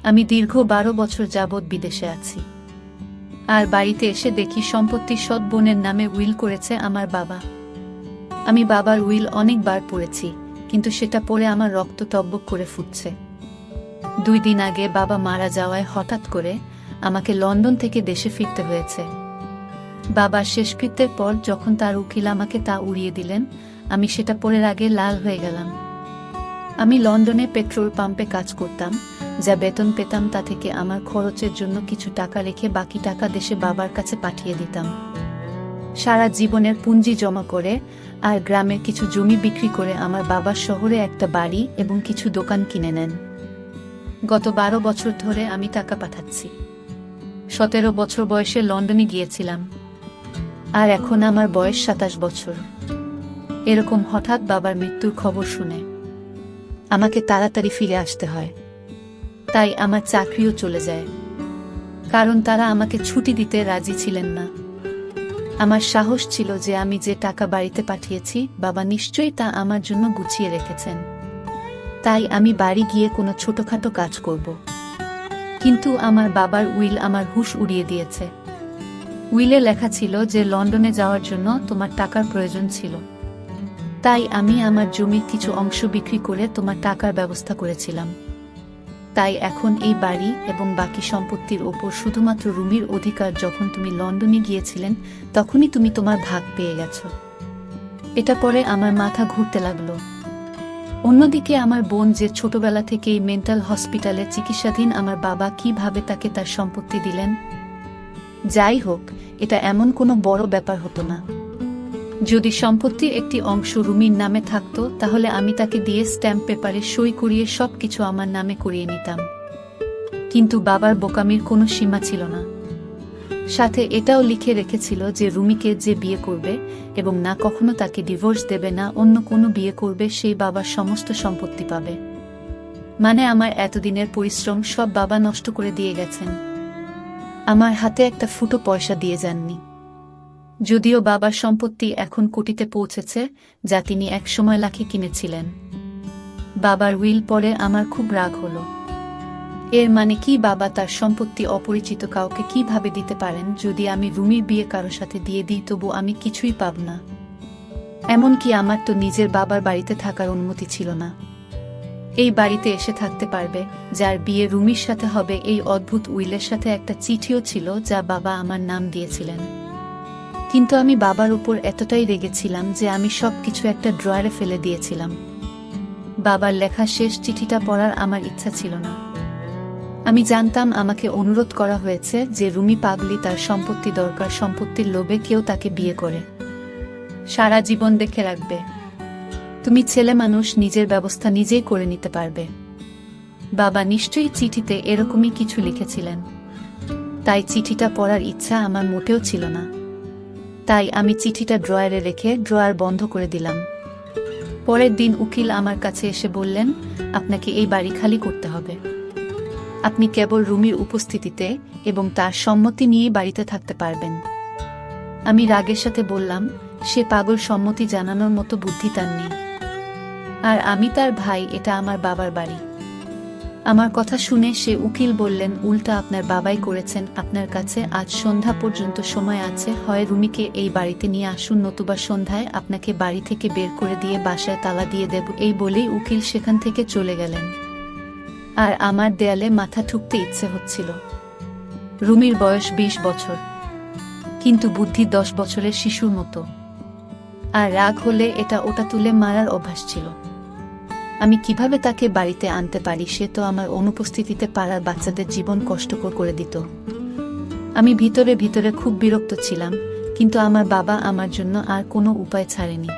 আমি দীর্ঘ ১২ বছর যাবৎ বিদেশে আছি। আর বাড়িতে এসে দেখি সম্পত্তি সৎ বোনের নামে উইল করেছে আমার বাবা। আমি বাবার উইল অনেকবার পড়েছি, কিন্তু সেটা পড়ে আমার রক্ত টগবগ করে ফুটছে। ২ দিন আগে বাবা মারা যাওয়ায় হঠাৎ করে আমাকে লন্ডন থেকে দেশে ফিরতে হয়েছে। বাবার শেষকৃত্যের পর যখন তার উকিল আমাকে তা উড়িয়ে দিলেন, আমি সেটা পড়ার আগে লাল হয়ে গেলাম। আমি লন্ডনে পেট্রোল পাম্পে কাজ করতাম, যা বেতন পেতাম তা থেকে আমার খরচের জন্য কিছু টাকা রেখে বাকি টাকা দেশে বাবার কাছে পাঠিয়ে দিতাম। সারা জীবনের পুঁজি জমা করে আর গ্রামের কিছু জমি বিক্রি করে আমার বাবা শহরে একটা বাড়ি এবং কিছু দোকান কিনে নেন। গত ১২ বছর ধরে আমি টাকা পাঠাচ্ছি। ১৭ বছর বয়সে লন্ডনে গিয়েছিলাম, আর এখন আমার বয়স ২৭ বছর। এরকম হঠাৎ বাবার মৃত্যুর খবর শুনে আমাকে তাড়াতাড়ি ফিরে আসতে হয়। তাই আমার চাকরিও চলে যায়, কারণ তারা আমাকে ছুটি দিতে রাজি ছিলেন না। আমার সাহস ছিল যে আমি যে টাকা বাড়িতে পাঠিয়েছি বাবা নিশ্চয়ই তা আমার জন্য গুছিয়ে রেখেছেন। তাই আমি বাড়ি গিয়ে কোনো ছোটখাটো কাজ করব। কিন্তু আমার বাবার উইল আমার হুঁশ উড়িয়ে দিয়েছে। উইলে লেখা ছিল যে লন্ডনে যাওয়ার জন্য তোমার টাকার প্রয়োজন ছিল, তাই আমি আমার জমির কিছু অংশ বিক্রি করে তোমার টাকার ব্যবস্থা করেছিলাম। তাই এখন এই বাড়ি এবং বাকি সম্পত্তির ওপর শুধুমাত্র রুমির অধিকার। যখন তুমি লন্ডনে গিয়েছিলেন তখনই তুমি তোমার ভাগ পেয়ে গেছো। এটা পরে আমার মাথা ঘুরতে লাগলো। অন্যদিকে আমার বোন, যে ছোটবেলা থেকেই মেন্টাল হসপিটালে চিকিৎসাধীন, আমার বাবা কিভাবে তাকে তার সম্পত্তি দিলেন? যাই হোক, এটা এমন কোনো বড় ব্যাপার হতো না। যদি সম্পত্তির একটি অংশ রুমির নামে থাকতো তাহলে আমি তাকে দিয়ে স্ট্যাম্প পেপারে সই করিয়ে সবকিছু আমার নামে করিয়ে নিতাম। কিন্তু বাবার বোকামির কোনো সীমা ছিল না। সাথে এটাও লিখে রেখেছিল যে রুমিকে যে বিয়ে করবে এবং না কখনো তাকে ডিভোর্স দেবে না, অন্য কোনো বিয়ে করবে, সেই বাবার সমস্ত সম্পত্তি পাবে। মানে আমার এতদিনের পরিশ্রম সব বাবা নষ্ট করে দিয়ে গেছেন। আমার হাতে একটা ফুটো পয়সা দিয়ে যাননি। যদিও বাবার সম্পত্তি এখন কোটিতে পৌঁছেছে, যা তিনি একসময় লাখে কিনেছিলেন। বাবার উইল পড়ে আমার খুব রাগ হলো। এর মানে কি, বাবা তার সম্পত্তি অপরিচিত কাউকে কিভাবে দিতে পারেন? যদি আমি রুমির বিয়ে কারো সাথে দিয়ে দিই তবু আমি কিছুই পাব না। এমনকি আমার তো নিজের বাবার বাড়িতে থাকার অনুমতি ছিল না। এই বাড়িতে এসে থাকতে পারবে যার বিয়ে রুমির সাথে হবে, এই অদ্ভুত উইলের সাথে একটা চিঠিও ছিল যা বাবা আমার নাম দিয়েছিলেন। কিন্তু আমি বাবার উপর এতটাই রেগেছিলাম যে আমি সবকিছু একটা ড্রয়ারে ফেলে দিয়েছিলাম। বাবার লেখা শেষ চিঠিটা পড়ার আমার ইচ্ছা ছিল না। আমি জানতাম আমাকে অনুরোধ করা হয়েছে যে রুমি পাগলি, তার সম্পত্তি দরকার, সম্পত্তির লোভে কেউ তাকে বিয়ে করে সারা জীবন দেখে রাখবে। তুমি ছেলে মানুষ, নিজের ব্যবস্থা নিজেই করে নিতে পারবে। বাবা নিশ্চয়ই চিঠিতে এরকমই কিছু লিখেছিলেন। তাই চিঠিটা পড়ার ইচ্ছা আমার মোটেও ছিল না। তাই আমি চিঠিটা ড্রয়ারে রেখে ড্রয়ার বন্ধ করে দিলাম। পরের দিন উকিল আমার কাছে এসে বললেন, আপনাকে এই বাড়ি খালি করতে হবে। আপনি কেবল রুমির উপস্থিতিতে এবং তার সম্মতি নিয়ে বাড়িতে থাকতে পারবেন। আমি রাগের সাথে বললাম, সে পাগল, সম্মতি জানানোর মতো বুদ্ধি তার নেই। আর আমি তার ভাই, এটা আমার বাবার বাড়ি। আমার কথা শুনে সে উকিল বললেন, উল্টা আপনার বাবাই করেছেন। আপনার কাছে আজ সন্ধ্যা পর্যন্ত সময় আছে, হয় রুমিকে এই বাড়িতে নিয়ে আসুন, নতুবা সন্ধ্যায় আপনাকে বাড়ি থেকে বের করে দিয়ে বাসায় তালা দিয়ে দেব। এই বলেই উকিল সেখান থেকে চলে গেলেন। আর আমার দেয়ালে মাথা ঠুকতে ইচ্ছে হচ্ছিল। রুমির বয়স ২০ বছর, কিন্তু বুদ্ধি ১০ বছরের শিশুর মতো। আর রাগ হলে এটা ওটা তুলে মারার অভ্যাস ছিল। আমি কিভাবে তাকে বাড়িতে আনতে পারি? সে তো আমার অনুপস্থিতিতে পাড়ার বাচ্চাদের জীবন কষ্টকর করে দিত। আমি ভিতরে ভিতরে খুব বিরক্ত ছিলাম, কিন্তু আমার বাবা আমার জন্য আর কোনো উপায় ছাড়েনি।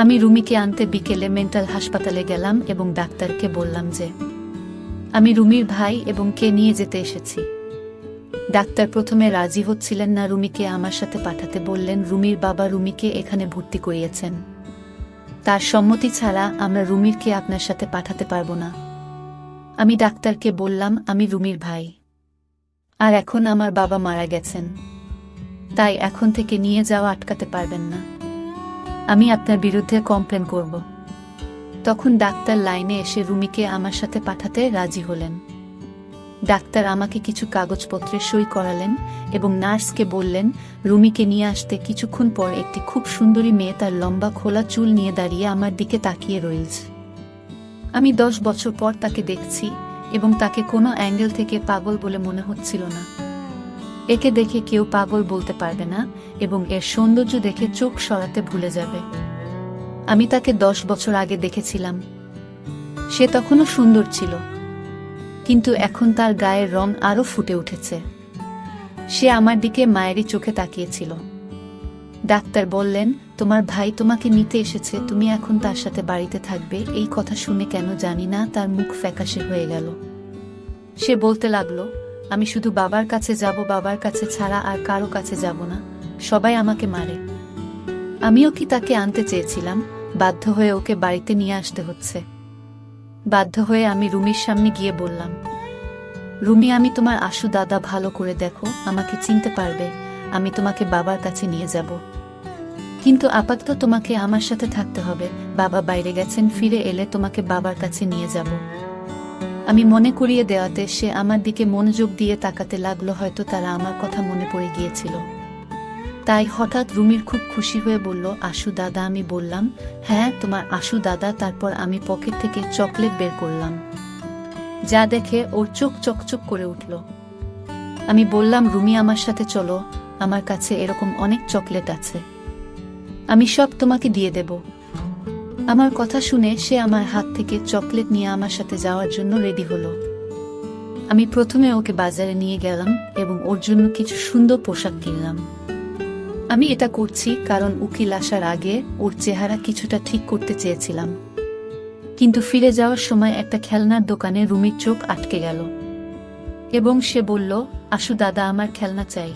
আমি রুমিকে আনতে বিকেলে মেন্টাল হাসপাতালে গেলাম এবং ডাক্তারকে বললাম যে আমি রুমির ভাই এবং কে নিয়ে যেতে এসেছি। ডাক্তার প্রথমে রাজি হচ্ছিলেন না রুমিকে আমার সাথে পাঠাতে। বললেন, রুমির বাবা রুমিকে এখানে ভর্তি করিয়েছেন, তার সম্মতি ছাড়া আমরা রুমিরকে আপনার সাথে পাঠাতে পারবো না। আমি ডাক্তারকে বললাম, আমি রুমির ভাই, আর এখন আমার বাবা মারা গেছেন, তাই এখন থেকে নিয়ে যাওয়া আটকাতে পারবেন না। আমি আপনার বিরুদ্ধে কমপ্লেন করব। তখন ডাক্তার লাইনে এসে রুমিকে আমার সাথে পাঠাতে রাজি হলেন। ডাক্তার আমাকে কিছু কাগজপত্রে সই করালেন এবং নার্সকে বললেন রুমিকে নিয়ে আসতে। কিছুক্ষণ পর একটি খুব সুন্দরী মেয়ে তার লম্বা খোলা চুল নিয়ে দাঁড়িয়ে আমার দিকে তাকিয়ে রয়েছে। আমি 10 বছর পর তাকে দেখছি এবং তাকে কোনো অ্যাঙ্গেল থেকে পাগল বলে মনে হচ্ছিল না। একে দেখে কেউ পাগল বলতে পারবে না এবং এর সৌন্দর্য দেখে চোখ সরাতে ভুলে যাবে। আমি তাকে 10 বছর আগে দেখেছিলাম। সে তখনও সুন্দর ছিল, কিন্তু এখন তার গায়ের রং আরো ফুটে উঠেছে। সে আমার দিকে মায়েরই চোখে তাকিয়েছিল। ডাক্তার বললেন, তোমার ভাই তোমাকে নিতে এসেছে, তুমি এখন তার সাথে বাড়িতে থাকবে। এই কথা শুনে কেন জানি না তার মুখ ফ্যাকাশে হয়ে গেল। সে বলতে লাগলো, আমি শুধু বাবার কাছে যাব, বাবার কাছে ছাড়া আর কারো কাছে যাব না, সবাই আমাকে মারে। আমিও কি তাকে আনতে চেয়েছিলাম? বাধ্য হয়ে ওকে বাড়িতে নিয়ে আসতে হচ্ছে। বাধ্য হয়ে আমি রুমির সামনে গিয়ে বললাম, রুমি, আমি তোমার আশু দাদা, ভালো করে দেখো, আমাকে চিনতে পারবে, আমি তোমাকে বাবার কাছে নিয়ে যাব। কিন্তু আপাতত তোমাকে আমার সাথে থাকতে হবে। বাবা বাইরে গেছেন, ফিরে এলে তোমাকে বাবার কাছে নিয়ে যাব। আমি মনে করিয়ে দেওয়াতে সে আমার দিকে মনোযোগ দিয়ে তাকাতে লাগলো। হয়তো তারা আমার কথা মনে পড়ে গিয়েছিল। তাই হঠাৎ রুমির খুব খুশি হয়ে বলল, আশু দাদা। আমি বললাম, হ্যাঁ, তোমার আশু দাদা। তারপর আমি পকেট থেকে চকলেট বের করলাম, যা দেখে ওর চোখ চকচক করে উঠল। আমি বললাম, রুমি, আমার সাথে চলো, আমার কাছে এরকম অনেক চকলেট আছে, আমি সব তোমাকে দিয়ে দেব। আমার কথা শুনে সে আমার হাত থেকে চকলেট নিয়ে আমার সাথে যাওয়ার জন্য রেডি হলো। আমি প্রথমে ওকে বাজারে নিয়ে গেলাম এবং ওর জন্য কিছু সুন্দর পোশাক কিনলাম। আমি এটা করছি কারণ উকিল আসার আগে ওর চেহারা কিছুটা ঠিক করতে চেয়েছিলাম। কিন্তু ফিরে যাওয়ার সময় একটা খেলনার দোকানে রুমির চোখ আটকে গেল এবং সে বলল, আশু দাদা, আমার খেলনা চাই।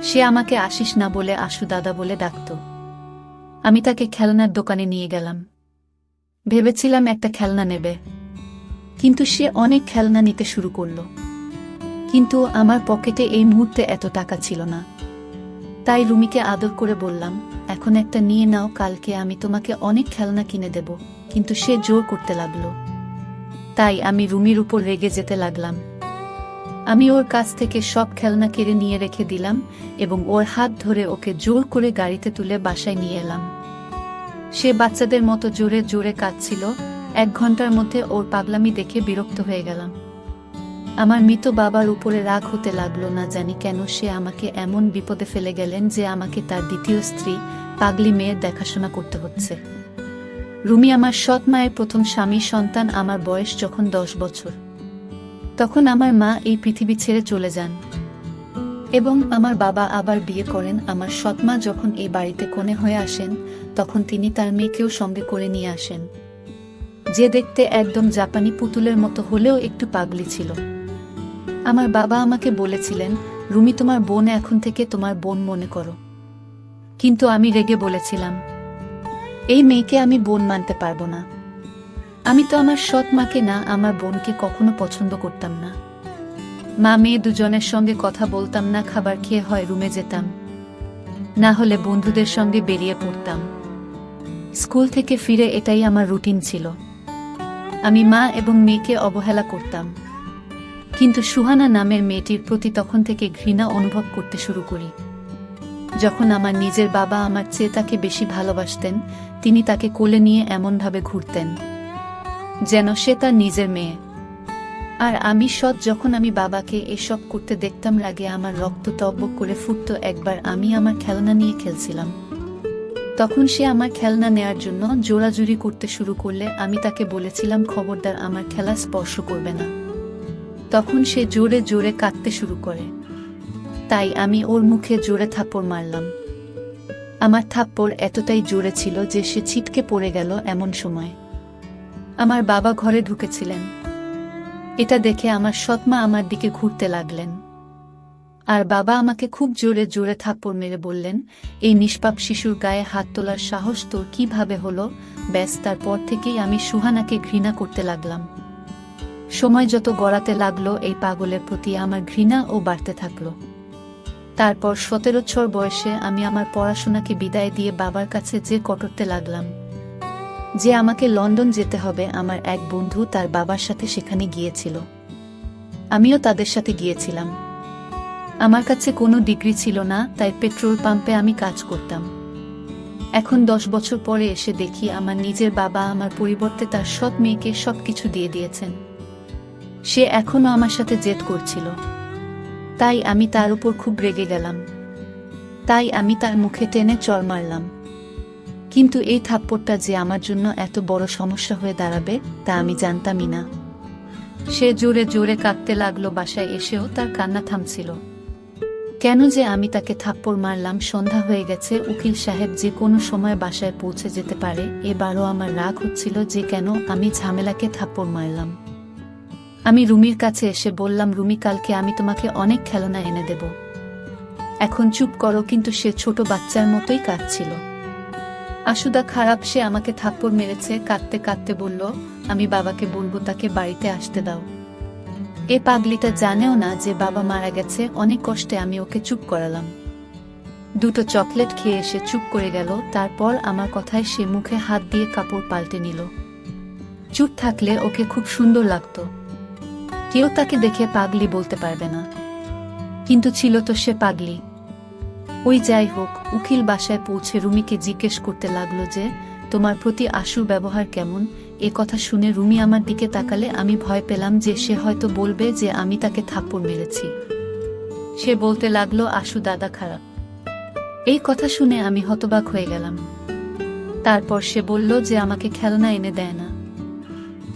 সে আমাকে আশিস না বলে আশু দাদা বলে ডাকত। আমি তাকে খেলনার দোকানে নিয়ে গেলাম। ভেবেছিলাম একটা খেলনা নেবে, কিন্তু সে অনেক খেলনা নিতে শুরু করলো। কিন্তু আমার পকেটে এই মুহূর্তে এত টাকা ছিল না। তাই রুমিকে আদর করে বললাম, এখন একটা নিয়ে নাও, কালকে আমি তোমাকে অনেক খেলনা কিনে দেব। কিন্তু সে জোর করতে লাগলো। তাই আমি রুমির উপর রেগে যেতে লাগলাম। আমি ওর কাছ থেকে সব খেলনা কেড়ে নিয়ে রেখে দিলাম এবং ওর হাত ধরে ওকে জোর করে গাড়িতে তুলে বাসায় নিয়ে এলাম। সে বাচ্চাদের মতো জোরে জোরে কাঁদছিল। 1 ঘন্টার মধ্যে ওর পাগলামি দেখে বিরক্ত হয়ে গেলাম। আমার মৃত বাবার উপরে রাগ হতে লাগলো। না জানি কেন সে আমাকে এমন বিপদে ফেলে গেলেন যে আমাকে তার দ্বিতীয় স্ত্রী, পাগলি মেয়ের দেখাশোনা করতে হচ্ছে। রুমি আমার সৎ মায়ের প্রথম স্বামী সন্তান। আমার বয়স যখন 10 বছর, তখন আমার মা এই পৃথিবী ছেড়ে চলে যান এবং আমার বাবা আবার বিয়ে করেন। আমার সৎ মা যখন এই বাড়িতে কনে হয়ে আসেন, তখন তিনি তার মেয়েকেও সঙ্গে করে নিয়ে আসেন, যে দেখতে একদম জাপানি পুতুলের মতো হলেও একটু পাগলি ছিল। আমার বাবা আমাকে বলেছিলেন, রুমি, তোমার বোন, এখন থেকে তোমার বোন মনে করো। কিন্তু আমি রেগে বলেছিলাম, এই মেয়েকে আমি বোন মানতে পারবো না। আমি তো আমার সৎ মাকে না, আমার বোনকে কখনো পছন্দ করতাম না। মা মেয়ে দুজনের সঙ্গে কথা বলতাম না। খাবার খেয়ে হয় রুমে যেতাম, না হলে বন্ধুদের সঙ্গে বেরিয়ে পড়তাম। স্কুল থেকে ফিরে এটাই আমার রুটিন ছিল। আমি মা এবং মেয়েকে অবহেলা করতাম। কিন্তু সুহানা নামের মেয়েটির প্রতি তখন থেকে ঘৃণা অনুভব করতে শুরু করি। যখন আমার নিজের বাবা আমার চেয়ে তাকে বেশি ভালোবাসতেন, তিনি তাকে কোলে নিয়ে এমনভাবে ঘুরতেন যেন সে তার নিজের মেয়ে। আর আমি সৎ, যখন আমি বাবাকে এসব করতে দেখতাম, রাগে আমার রক্ত টকবক করে ফুটত। একবার আমি আমার খেলনা নিয়ে খেলছিলাম, তখন সে আমার খেলনা নেয়ার জন্য জোরাজুরি করতে শুরু করলে আমি তাকে বলেছিলাম, খবরদার আমার খেলা স্পর্শ করবে না। তখন সে জোরে জোরে কাঁদতে শুরু করে। তাই আমি ওর মুখে জোরে থাপ্পড় মারলাম। আমার থাপ্পড় এতটাই জোরে ছিল যে সে ছিটকে পড়ে গেল। এমন সময় আমার বাবা ঘরে ঢুকেছিলেন। এটা দেখে আমার সৎমা আমার দিকে ঘুরতে লাগলেন আর বাবা আমাকে খুব জোরে জোরে থাপ্পড় মেরে বললেন, এই নিষ্পাপ শিশুর গায়ে হাত তোলার সাহস তোর কিভাবে হলো? ব্যাস, তারপর থেকেই আমি সুহানাকে ঘৃণা করতে লাগলাম। সময় যত গড়াতে লাগলো, এই পাগলের প্রতি আমার ঘৃণাও বাড়তে থাকলো। তারপর 17 বছর বয়সে আমি আমার পড়াশোনাকে বিদায় দিয়ে বাবার কাছে যে কটরতে লাগলাম যে আমাকে লন্ডন যেতে হবে। আমার এক বন্ধু তার বাবার সাথে সেখানে গিয়েছিল। আমিও তাদের সাথে গিয়েছিলাম। আমার কাছে কোনো ডিগ্রি ছিল না, তাই পেট্রোল পাম্পে আমি কাজ করতাম। এখন 10 বছর পরে এসে দেখি আমার নিজের বাবা আমার পরিবর্তে তার সৎ মেয়েকে সবকিছু দিয়ে দিয়েছেন। সে এখনো আমার সাথে জেদ করছিল, তাই আমি তার উপর খুব রেগে গেলাম। তাই আমি তার মুখে টেনে চড় মারলাম। কিন্তু এই থাপ্পড়টা যে আমার জন্য এত বড় সমস্যা হয়ে দাঁড়াবে তা আমি জানতামই না। সে জোরে জোরে কাঁদতে লাগলো। বাসায় এসেও তার কান্না থামছিল। কেন যে আমি তাকে থাপ্পড় মারলাম। সন্ধ্যা হয়ে গেছে, উকিল সাহেব যে কোনো সময় বাসায় পৌঁছে যেতে পারে। এবারও আমার রাগ হচ্ছিল যে কেন আমি ঝামেলাকে থাপ্পড় মারলাম। আমি রুমির কাছে এসে বললাম, রুমি, কালকে আমি তোমাকে অনেক খেলনা এনে দেব, এখন চুপ করো। কিন্তু সে ছোট বাচ্চার মতোই কাঁদছিল। আশুদা খারাপ, সে আমাকে থাপ্পড় মেরেছে। কাঁদতে কাঁদতে বলল, আমি বাবাকে বলবো, তাকে বাড়িতে আসতে দাও। এ পাগলিটা জানেও না যে বাবা মারা গেছে। অনেক কষ্টে আমি ওকে চুপ করালাম। 2টো চকলেট খেয়ে এসে চুপ করে গেল। তারপর আমার কথায় সে মুখে হাত দিয়ে কাপড় পাল্টে নিল। চুপ থাকলে ওকে খুব সুন্দর লাগতো, কেউ তাকে দেখে পাগলি বলতে পারবে না। কিন্তু ছিল তো সে পাগলি। ওই যাই হোক, উকিল বাসায় পৌঁছে রুমিকে জিজ্ঞেস করতে লাগলো যে তোমার প্রতি আশুর ব্যবহার কেমন। এ কথা শুনে রুমি আমার দিকে তাকালে আমি ভয় পেলাম যে সে হয়তো বলবে যে আমি তাকে থাপ্পড় মেরেছি। সে বলতে লাগলো, আশু দাদা খারাপ। এই কথা শুনে আমি হতবাক হয়ে গেলাম। তারপর সে বলল যে আমাকে খেলনা এনে দেয় না।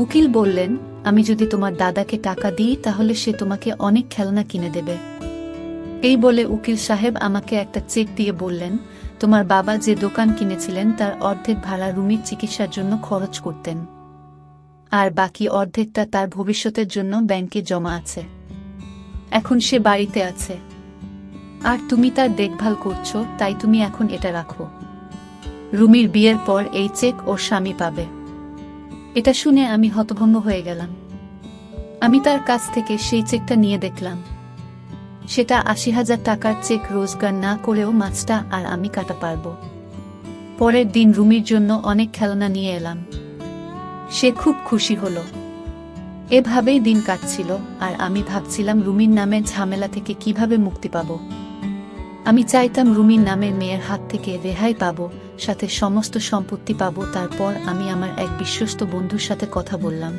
উকিল বললেন, আমি যদি তোমার দাদাকে টাকা দিই তাহলে সে তোমাকে অনেক খেলনা কিনে দেবে। এই বলে উকিল সাহেব আমাকে একটা চেক দিয়ে বললেন, তোমার বাবা যে দোকান কিনেছিলেন তার অর্ধেক ভাড়া রুমির চিকিৎসার জন্য খরচ করতেন, আর বাকি অর্ধেকটা তার ভবিষ্যতের জন্য ব্যাংকে জমা আছে। এখন সে বাড়িতে আছে আর তুমি তার দেখভাল করছো, তাই তুমি এখন এটা রাখো। রুমির বিয়ের পর এই চেক ওর স্বামী পাবে। এটা শুনে আমি হতভম্ব হয়ে গেলাম। আমি তার কাছ থেকে সেই চেকটা নিয়ে দেখলাম। সেটা 80,000 টাকার চেক। রোজগার না করেও মাছটা আর আমি কাটা পারবো। পরের দিন রুমির জন্য অনেক খেলনা নিয়ে এলাম। সে খুব খুশি হলো। এভাবেই দিন কাটছিল আর আমি ভাবছিলাম রুমির নামের ঝামেলা থেকে কিভাবে মুক্তি পাব। আমি চাইতাম রুমির নামের মেয়ের হাত থেকে রেহাই পাবো, সাথে সমস্ত সম্পত্তি পাবো। তারপর আমি আমার এক বিশ্বস্ত বন্ধুর সাথে কথা বললাম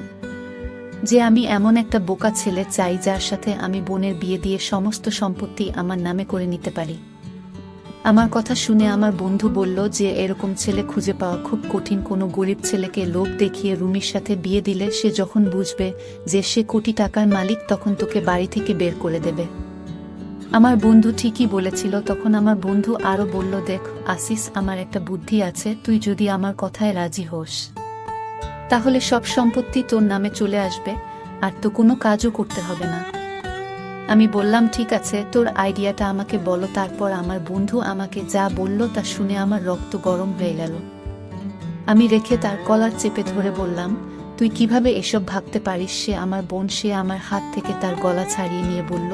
যে আমি এমন একটা বোকা ছেলে চাই যার সাথে আমি বোনের বিয়ে দিয়ে সমস্ত সম্পত্তি আমার নামে করে নিতে পারি। আমার কথা শুনে আমার বন্ধু বলল যে এরকম ছেলে খুঁজে পাওয়া খুব কঠিন। কোনো গরিব ছেলেকে লোভ দেখিয়ে রুমির সাথে বিয়ে দিলে সে যখন বুঝবে যে সে কোটি টাকার মালিক তখন তোকে বাড়ি থেকে বের করে দেবে। আমার বন্ধু ঠিকই বলেছিল। তখন আমার বন্ধু আরো বলল, দেখ আসিস, আমার একটা বুদ্ধি আছে। তুই যদি আমার কথায় রাজি হোস তাহলে সব সম্পত্তি তোর নামে চলে আসবে আর তো কোনো কাজও করতে হবে না। আমি বললাম, ঠিক আছে, তোর আইডিয়াটা আমাকে বলো। তারপর আমার বন্ধু আমাকে যা বলল তা শুনে আমার রক্ত গরম হয়ে গেল। আমি রেখে তার কলার চেপে ধরে বললাম, তুই কিভাবে এসব ভাবতে পারিস? সে আমার বোন। সে আমার হাত থেকে তার গলা ছাড়িয়ে নিয়ে বলল,